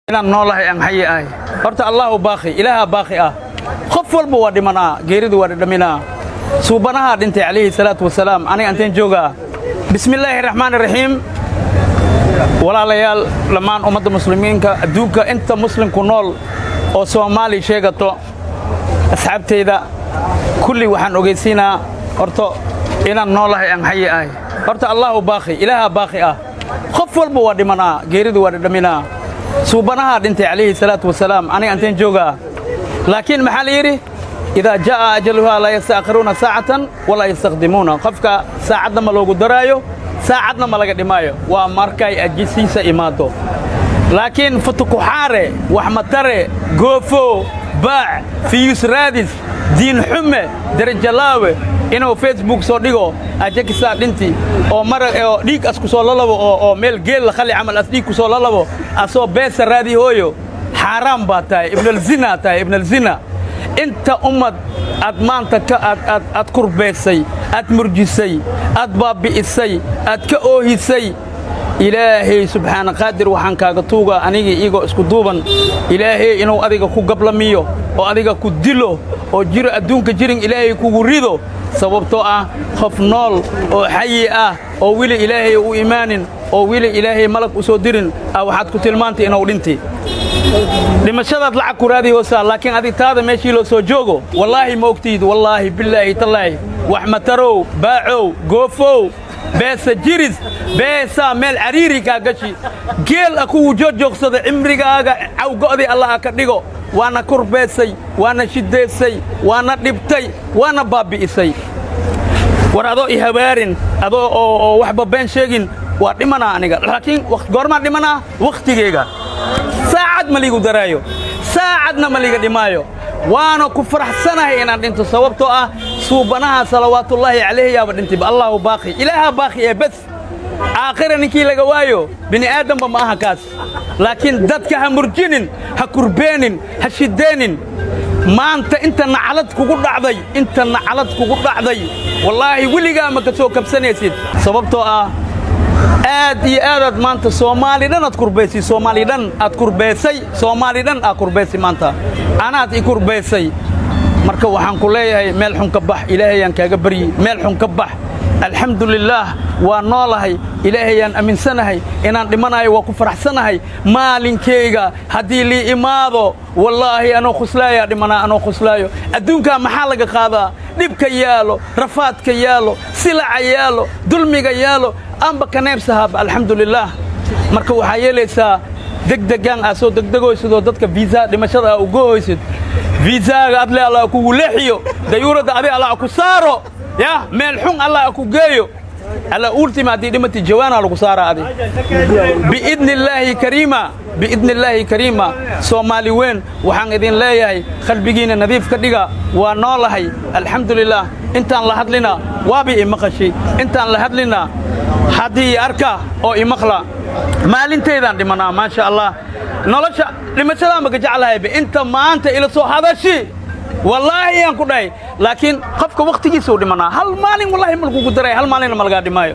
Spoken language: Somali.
inaan noolahay aan xayi ahay horta Allahu baaqi ilaaha baaqi ah qof walba waa dhimanaa geeridu waa dhaminaa suubanaha dhintay calayhi salaatu wasalaam aniga anteen jooga bismillaahir rahmaanir rahiim walaalayaal lamaan ummadda muslimiinka adduunka inta muslimku nool oo Soomaali sheegato asxaabteyda kulli waxaan ogeysiinaa horta inaan noolahay aan xayi ahay horta Allahu baaqi ilaaha baaqi ah qof walba waa dhimanaa geeridu waa dhaminaa suubanaha dhintay calayhi salaatu wasalaam aniga anteen jooga laakiin maxaa la yiri إذا جاء أجلها لا يستأخرون ساعة ولا يستقدمون قفك ساعدنا ما لوجو درايو ساعدنا ما لقى دمايو وماركاي أجسيس إماتو لكن فتكو حارة وحمترة غوفو باع في يسرادس دين حمة درجة لاوي إنه فيسبوك صديقه أجاك ساعدنتي أو مرة أو ليك أسكو صلى أو ميل جيل خلي عمل أسديك صلى الله أسو بيس الرادي هويو حرام باتاي ابن الزنا تاي ابن الزنا أنت أمد أدمانتك أد كربيسي أد مرجسي أد بابئسي أد كأوهسي إلهي سبحانه قادر وحنك أغطوغا أنيجي إيغو اسكدوبا إلهي إنو أديغا كو قبل ميو أو أديغا كو ديلو أو جير أدونك جيرين إلهي كو غريدو سببتو خف نول أو حيي أو ويلي إلهي أو إيمان أو ويلي إلهي ملك أسوديرين أو حد كتلمانتي إنو لنتي لمشهد لعب كرادي وصار لكن هذه هذا ماشي له سوجوجو والله ما أكتيد والله بالله تلاي وأحمد ترو باعوا قفوا بس جيرز بس مال عريري كاجشي جيل أكو وجود جوكسد عمري كاجا أو قاضي الله أكديجو وأنا كربسي وأنا شدسي وأنا لبتي وأنا بابي إسي ورادو إهبارين أدو وحبة بين شيء ودمنا أنيجا لكن وقت قرما دمنا وقت جيجا ساعد مليكو درايو ساعدنا مليكو دمايو وانا كفرح سنة هنا انتو صوبتو صوبناها صلوات الله عليه يا بدنتي بالله باقي إلها باقي بس آخر نكي لقوايو بني آدم بما هكاس لكن دادك همرجين هكربين هشدين ما انت نعلت كوكو دعضي انت نعلت كوكو دعضي والله ولي قامك تسوك بسنة يسيد صوبتو aad iyo aad maanta Soomaalidan aad kurbeysay Soomaalidan aad kurbeysay Soomaalidan aad kurbeysay maanta anaad i kurbeysay marka waxaan ku leeyahay meel xun ka bax Ilaahayaan kaaga bari meel xun ka bax alxamdulillah waa noolahay Ilaahayaan aaminsanahay inaan dhimanayo waa ku faraxsanahay maalinkeyga hadii li imaado wallahi anoo khuslaaya dhimana anoo khuslaayo adduunka maxaa laga qaadaa dhibka yaalo rafaadka yaalo silaca yaalo dulmiga yaalo أم بكنيب صاحب الحمد لله مركو حيلسا دغدغان اسو دغدغويسو ددك فيزا دمشدا او غويسد فيزا ادلي الله كو لخيو ديورد ابي الله كو سارو يا ملحون الله كو غيو على اولتيما دي دمتي جوانا لو سارا ادي باذن الله كريمه باذن الله كريمه سومالي وين waxaan idin leeyahay qalbigiina nadiif ka dhiga waa noolahay alxamdulillah intaan la hadlina waabi imaqashi intaan la hadlina hadii arka oo imaqla maalinteedan dhimana ma sha Allah nolosha dhimashada ma jeclahay inta maanta ila soo hadashi wallahi aan ku dhahay laakiin qofka waqtigiisa uu dhimana hal maalin wallahi malku ku daray hal maalin ma laga dhimayo